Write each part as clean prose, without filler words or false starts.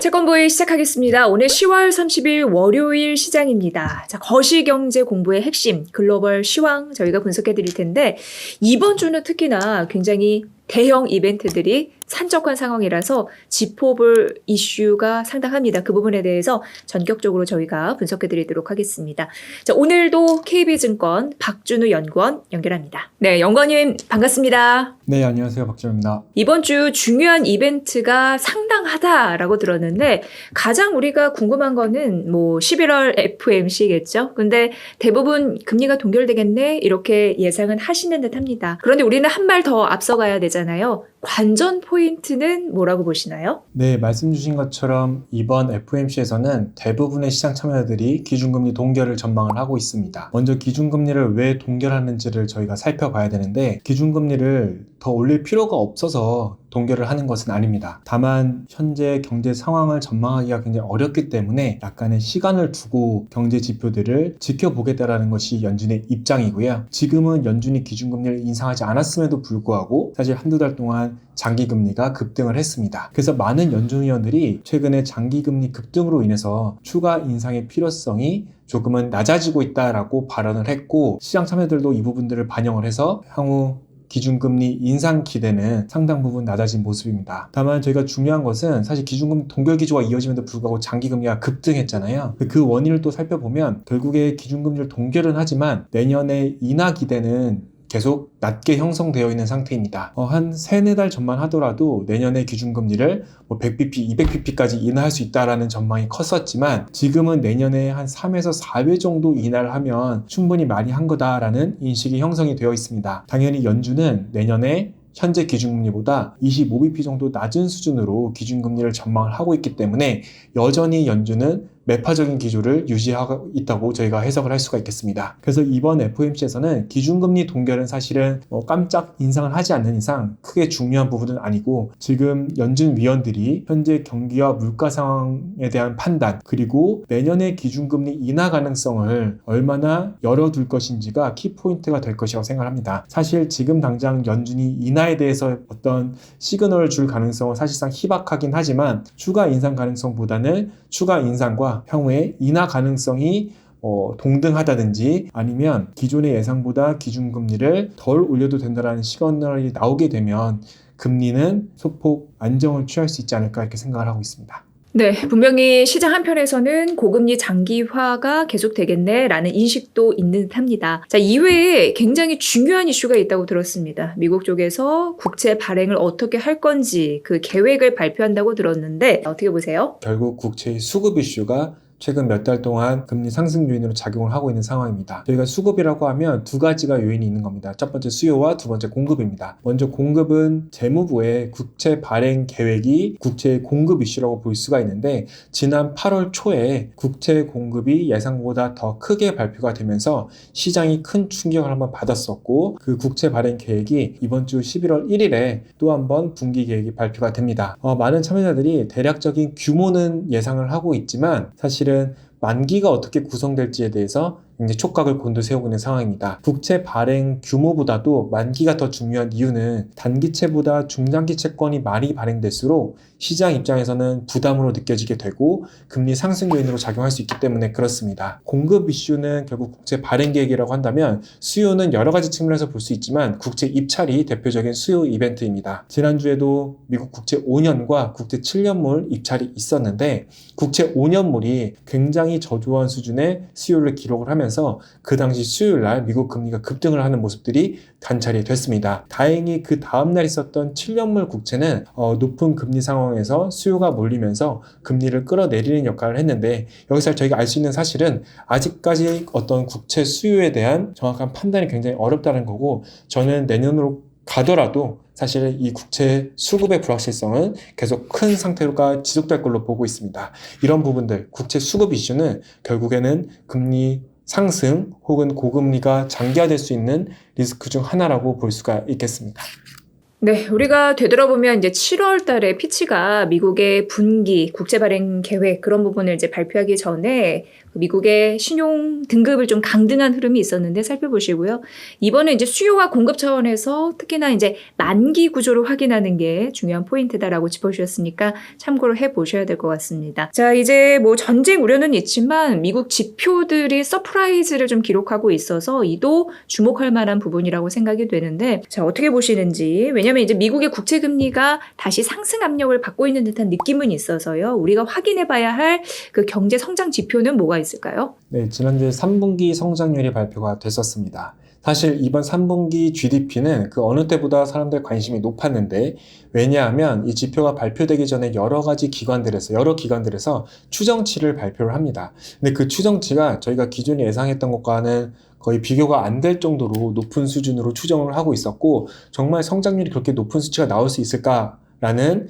채권보이 시작하겠습니다. 오늘 10월 30일 월요일 시장입니다. 자, 거시경제 공부의 핵심, 글로벌 시황 저희가 분석해 드릴 텐데 이번 주는 특히나 굉장히 대형 이벤트들이 산적한 상황이라서 짚어볼 이슈가 상당합니다. 그 부분에 대해서 전격적으로 저희가 분석해 드리도록 하겠습니다. 자, 오늘도 KB증권 박준우 연구원 연결합니다. 네, 연구원님 반갑습니다. 네, 안녕하세요. 박준우입니다. 이번 주 중요한 이벤트가 상당하다라고 들었는데 가장 우리가 궁금한 거는 뭐 11월 FOMC겠죠. 근데 대부분 금리가 동결되겠네 이렇게 예상은 하시는 듯 합니다. 그런데 우리는 한 발 더 앞서가야 되잖아요. 관전 포인트는 뭐라고 보시나요? 네, 말씀 주신 것처럼 이번 FOMC에서는 대부분의 시장 참여자들이 기준금리 동결을 전망을 하고 있습니다. 먼저 기준금리를 왜 동결하는지를 저희가 살펴봐야 되는데 기준금리를 더 올릴 필요가 없어서 동결을 하는 것은 아닙니다. 다만 현재 경제 상황을 전망하기가 굉장히 어렵기 때문에 약간의 시간을 두고 경제 지표들을 지켜보겠다라는 것이 연준의 입장이고요. 지금은 연준이 기준금리를 인상하지 않았음에도 불구하고 사실 한두 달 동안 장기금리가 급등을 했습니다. 그래서 많은 연준 위원들이 최근에 장기금리 급등으로 인해서 추가 인상의 필요성이 조금은 낮아지고 있다라고 발언을 했고 시장 참여들도 이 부분들을 반영을 해서 향후 기준금리 인상 기대는 상당 부분 낮아진 모습입니다. 다만 저희가 중요한 것은 사실 기준금리 동결 기조가 이어짐에도 불구하고 장기금리가 급등했잖아요. 그 원인을 또 살펴보면 결국에 기준금리를 동결은 하지만 내년에 인하 기대는 계속 낮게 형성되어 있는 상태입니다. 한 3-4달 전만 하더라도 내년에 기준금리를 100bp, 200bp까지 인하할 수 있다는 전망이 컸었지만 지금은 내년에 한 3에서 4배 정도 인하를 하면 충분히 많이 한 거다라는 인식이 형성이 되어 있습니다. 당연히 연준은 내년에 현재 기준금리보다 25bp 정도 낮은 수준으로 기준금리를 전망을 하고 있기 때문에 여전히 연준은 매파적인 기조를 유지하고 있다고 저희가 해석을 할 수가 있겠습니다. 그래서 이번 FOMC에서는 기준금리 동결은 사실은 깜짝 인상을 하지 않는 이상 크게 중요한 부분은 아니고 지금 연준 위원들이 현재 경기와 물가 상황에 대한 판단 그리고 내년의 기준금리 인하 가능성을 얼마나 열어둘 것인지가 키포인트가 될 것이라고 생각합니다. 사실 지금 당장 연준이 인하에 대해서 어떤 시그널을 줄 가능성은 사실상 희박하긴 하지만 추가 인상 가능성보다는 추가 인상과 향후에 인하 가능성이 동등하다든지 아니면 기존의 예상보다 기준금리를 덜 올려도 된다는 시그널이 나오게 되면 금리는 소폭 안정을 취할 수 있지 않을까 이렇게 생각을 하고 있습니다. 네, 분명히 시장 한편에서는 고금리 장기화가 계속되겠네라는 인식도 있는 듯합니다. 자, 이외에 굉장히 중요한 이슈가 있다고 들었습니다. 미국 쪽에서 국채 발행을 어떻게 할 건지 그 계획을 발표한다고 들었는데 어떻게 보세요? 결국 국채의 수급 이슈가 최근 몇 달 동안 금리 상승 요인으로 작용을 하고 있는 상황입니다. 저희가 수급이라고 하면 두 가지가 요인이 있는 겁니다. 첫 번째 수요와 두 번째 공급입니다. 먼저 공급은 재무부의 국채 발행 계획이 국채의 공급 이슈라고 볼 수가 있는데 지난 8월 초에 국채 공급이 예상보다 더 크게 발표가 되면서 시장이 큰 충격을 한번 받았었고 그 국채 발행 계획이 이번 주 11월 1일에 또 한 번 분기 계획이 발표가 됩니다. 많은 참여자들이 대략적인 규모는 예상을 하고 있지만 사실은 만기가 어떻게 구성될지에 대해서 굉장히 촉각을 곤두세우고 있는 상황입니다. 국채 발행 규모보다도 만기가 더 중요한 이유는 단기채보다 중장기 채권이 많이 발행될수록 시장 입장에서는 부담으로 느껴지게 되고 금리 상승 요인으로 작용할 수 있기 때문에 그렇습니다. 공급 이슈는 결국 국채 발행 계획이라고 한다면 수요는 여러 가지 측면에서 볼 수 있지만 국채 입찰이 대표적인 수요 이벤트입니다. 지난주에도 미국 국채 5년과 국채 7년물 입찰이 있었는데 국채 5년물이 굉장히 저조한 수준의 수요를 기록을 하면서 그 당시 수요일 날 미국 금리가 급등을 하는 모습들이 관찰이 됐습니다. 다행히 그 다음날 있었던 7년물 국채는 높은 금리 상황에서 수요가 몰리면서 금리를 끌어내리는 역할을 했는데 여기서 저희가 알 수 있는 사실은 아직까지 어떤 국채 수요에 대한 정확한 판단이 굉장히 어렵다는 거고 저는 내년으로 가더라도 사실 이 국채 수급의 불확실성은 계속 큰 상태가 지속될 걸로 보고 있습니다. 이런 부분들, 국채 수급 이슈는 결국에는 금리 상승 혹은 고금리가 장기화될 수 있는 리스크 중 하나라고 볼 수가 있겠습니다. 네, 우리가 되돌아보면 이제 7월 달에 피치가 미국의 분기 국제 발행 계획 그런 부분을 이제 발표하기 전에 미국의 신용 등급을 좀 강등한 흐름이 있었는데 살펴보시고요. 이번에 이제 수요와 공급 차원에서 특히나 이제 만기 구조를 확인하는 게 중요한 포인트다라고 짚어주셨으니까 참고를 해보셔야 될 것 같습니다. 자, 이제 뭐 전쟁 우려는 있지만 미국 지표들이 서프라이즈를 좀 기록하고 있어서 이도 주목할 만한 부분이라고 생각이 되는데 자, 어떻게 보시는지 왜냐면 이제 미국의 국채 금리가 다시 상승 압력을 받고 있는 듯한 느낌은 있어서요. 우리가 확인해 봐야 할 그 경제 성장 지표는 뭐가 있을까요? 네, 지난주에 3분기 성장률이 발표가 됐었습니다. 사실 이번 3분기 GDP는 그 어느 때보다 사람들 관심이 높았는데 왜냐하면 이 지표가 발표되기 전에 여러 기관들에서 추정치를 발표를 합니다. 근데 그 추정치가 저희가 기존에 예상했던 것과는 거의 비교가 안 될 정도로 높은 수준으로 추정을 하고 있었고 정말 성장률이 그렇게 높은 수치가 나올 수 있을까라는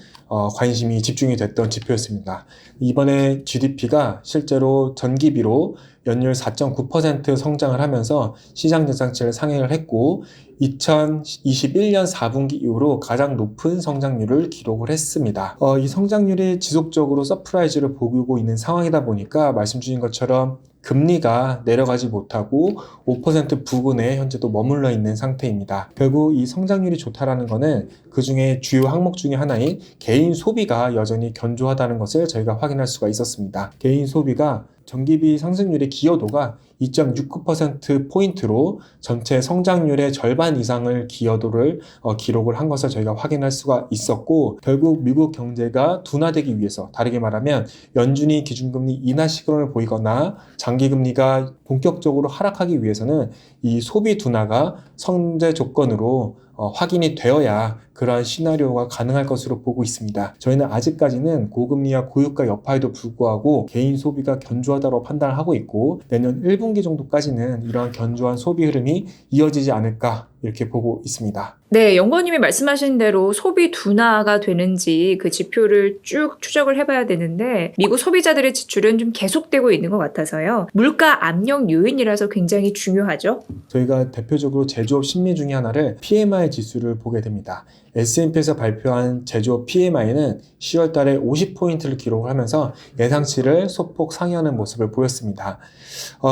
관심이 집중이 됐던 지표였습니다. 이번에 GDP가 실제로 전기비로 연율 4.9% 성장을 하면서 시장 예상치를 상회를 했고 2021년 4분기 이후로 가장 높은 성장률을 기록을 했습니다. 이 성장률이 지속적으로 서프라이즈를 보이고 있는 상황이다 보니까 말씀 주신 것처럼 금리가 내려가지 못하고 5% 부근에 현재도 머물러 있는 상태입니다. 결국 이 성장률이 좋다라는 것은 그 중에 주요 항목 중에 하나인 개인 소비가 여전히 견조하다는 것을 저희가 확인할 수가 있었습니다. 개인 소비가 전기비 상승률의 기여도가 2.69%포인트로 전체 성장률의 절반 이상을 기여도를 기록을 한 것을 저희가 확인할 수가 있었고 결국 미국 경제가 둔화되기 위해서 다르게 말하면 연준이 기준금리 인하 시그널을 보이거나 장기금리가 본격적으로 하락하기 위해서는 이 소비 둔화가 선제 조건으로 확인이 되어야 그러한 시나리오가 가능할 것으로 보고 있습니다. 저희는 아직까지는 고금리와 고유가 여파에도 불구하고 개인 소비가 견조하다고 판단을 하고 있고 내년 1분기 정도까지는 이러한 견조한 소비 흐름이 이어지지 않을까 이렇게 보고 있습니다. 네, 연구원님이 말씀하신 대로 소비 둔화가 되는지 그 지표를 쭉 추적을 해봐야 되는데 미국 소비자들의 지출은 좀 계속되고 있는 것 같아서요. 물가 압력 요인이라서 굉장히 중요하죠. 저희가 대표적으로 제조업 심리 중에 하나를 PMI 지수를 보게 됩니다. S&P에서 발표한 제조업 PMI는 10월 달에 50포인트를 기록을 하면서 예상치를 소폭 상회하는 모습을 보였습니다.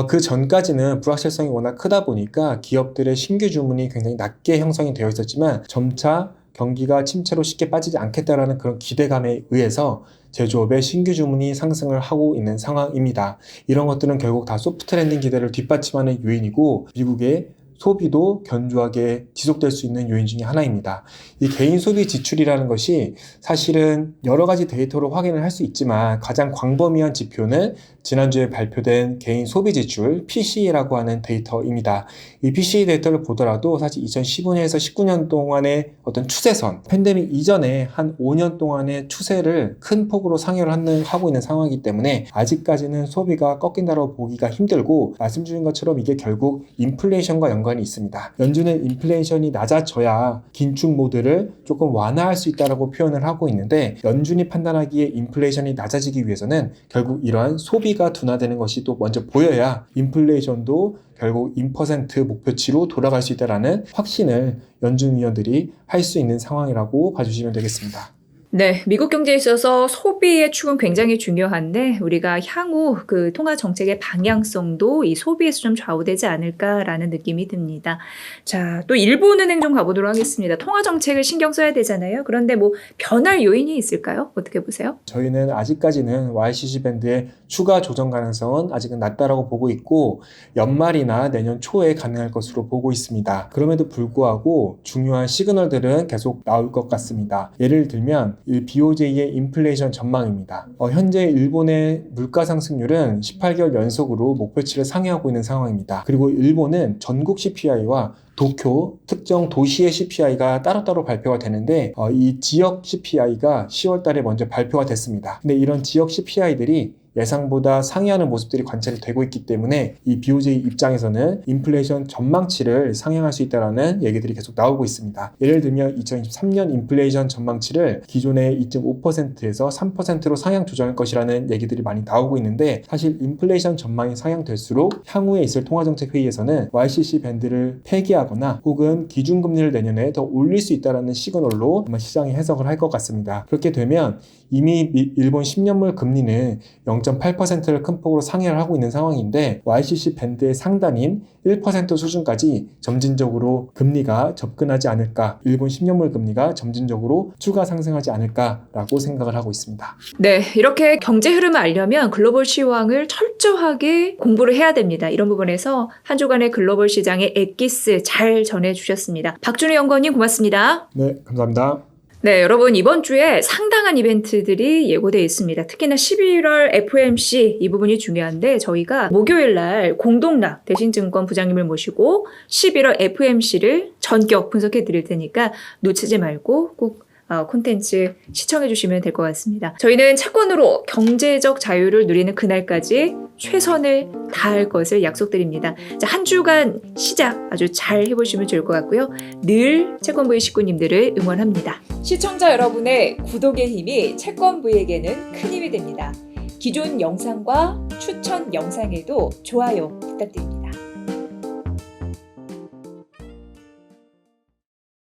그 전까지는 불확실성이 워낙 크다 보니까 기업들의 신규 주문이 굉장히 낮게 형성이 되어 있었지만 점차 경기가 침체로 쉽게 빠지지 않겠다라는 그런 기대감에 의해서 제조업의 신규 주문이 상승을 하고 있는 상황입니다. 이런 것들은 결국 다 소프트 랜딩 기대를 뒷받침하는 요인이고 미국의 소비도 견조하게 지속될 수 있는 요인 중에 하나입니다. 이 개인 소비 지출이라는 것이 사실은 여러 가지 데이터로 확인을 할 수 있지만 가장 광범위한 지표는 지난주에 발표된 개인 소비 지출 PCE라고 하는 데이터입니다. 이 PCE 데이터를 보더라도 사실 2015년에서 19년 동안의 어떤 추세선, 팬데믹 이전에 한 5년 동안의 추세를 큰 폭으로 상회를 하고 있는 상황이기 때문에 아직까지는 소비가 꺾인다고 보기가 힘들고 말씀 주신 것처럼 이게 결국 인플레이션과 연관이 있습니다. 연준은 인플레이션이 낮아져야 긴축 모드를 조금 완화할 수 있다고 표현을 하고 있는데 연준이 판단하기에 인플레이션이 낮아지기 위해서는 결국 이러한 소비가 둔화되는 것이 또 먼저 보여야 인플레이션도 결국 2% 목표치로 돌아갈 수 있다는 확신을 연준 위원들이 할 수 있는 상황이라고 봐주시면 되겠습니다. 네, 미국 경제에 있어서 소비의 축은 굉장히 중요한데 우리가 향후 그 통화 정책의 방향성도 이 소비에서 좀 좌우되지 않을까라는 느낌이 듭니다. 자, 또 일본은행 좀 가보도록 하겠습니다. 통화 정책을 신경 써야 되잖아요. 그런데 뭐 변할 요인이 있을까요? 어떻게 보세요? 저희는 아직까지는 YCC 밴드의 추가 조정 가능성은 아직은 낮다라고 보고 있고 연말이나 내년 초에 가능할 것으로 보고 있습니다. 그럼에도 불구하고 중요한 시그널들은 계속 나올 것 같습니다. 예를 들면 이 BOJ의 인플레이션 전망입니다. 현재 일본의 물가 상승률은 18개월 연속으로 목표치를 상회하고 있는 상황입니다. 그리고 일본은 전국 CPI와 도쿄 특정 도시의 CPI가 따로따로 발표가 되는데 이 지역 CPI가 10월 달에 먼저 발표가 됐습니다. 근데 이런 지역 CPI들이 예상보다 상회하는 모습들이 관찰이 되고 있기 때문에 이 BOJ 입장에서는 인플레이션 전망치를 상향할 수 있다는 얘기들이 계속 나오고 있습니다. 예를 들면 2023년 인플레이션 전망치를 기존의 2.5%에서 3%로 상향 조정할 것이라는 얘기들이 많이 나오고 있는데, 사실 인플레이션 전망이 상향될수록 향후에 있을 통화정책회의에서는 YCC 밴드를 폐기하거나 혹은 기준금리를 내년에 더 올릴 수 있다는 시그널로 아마 시장이 해석을 할 것 같습니다. 그렇게 되면 이미 일본 10년물 금리는 0.8%를 큰 폭으로 상회를 하고 있는 상황인데, YCC 밴드의 상단인 1% 수준까지 점진적으로 금리가 접근하지 않을까, 일본 10년물 금리가 점진적으로 추가 상승하지 않을까라고 생각을 하고 있습니다. 네, 이렇게 경제 흐름을 알려면 글로벌 시황을 철저하게 공부를 해야 됩니다. 이런 부분에서 한 주간의 글로벌 시장의 엑기스 잘 전해주셨습니다. 박준우 연구원님 고맙습니다. 네, 감사합니다. 네, 여러분 이번 주에 상당한 이벤트들이 예고되어 있습니다. 특히나 11월 FOMC 이 부분이 중요한데, 저희가 목요일 날 공동락 대신증권 부장님을 모시고 11월 FOMC를 전격 분석해 드릴 테니까 놓치지 말고 꼭 콘텐츠 시청해 주시면 될 것 같습니다. 저희는 채권으로 경제적 자유를 누리는 그날까지 최선을 다할 것을 약속드립니다. 자, 한 주간 시작 아주 잘 해보시면 좋을 것 같고요. 늘 채권부의 식구님들을 응원합니다. 시청자 여러분의 구독의 힘이 채권부에게는 큰 힘이 됩니다. 기존 영상과 추천 영상에도 좋아요 부탁드립니다.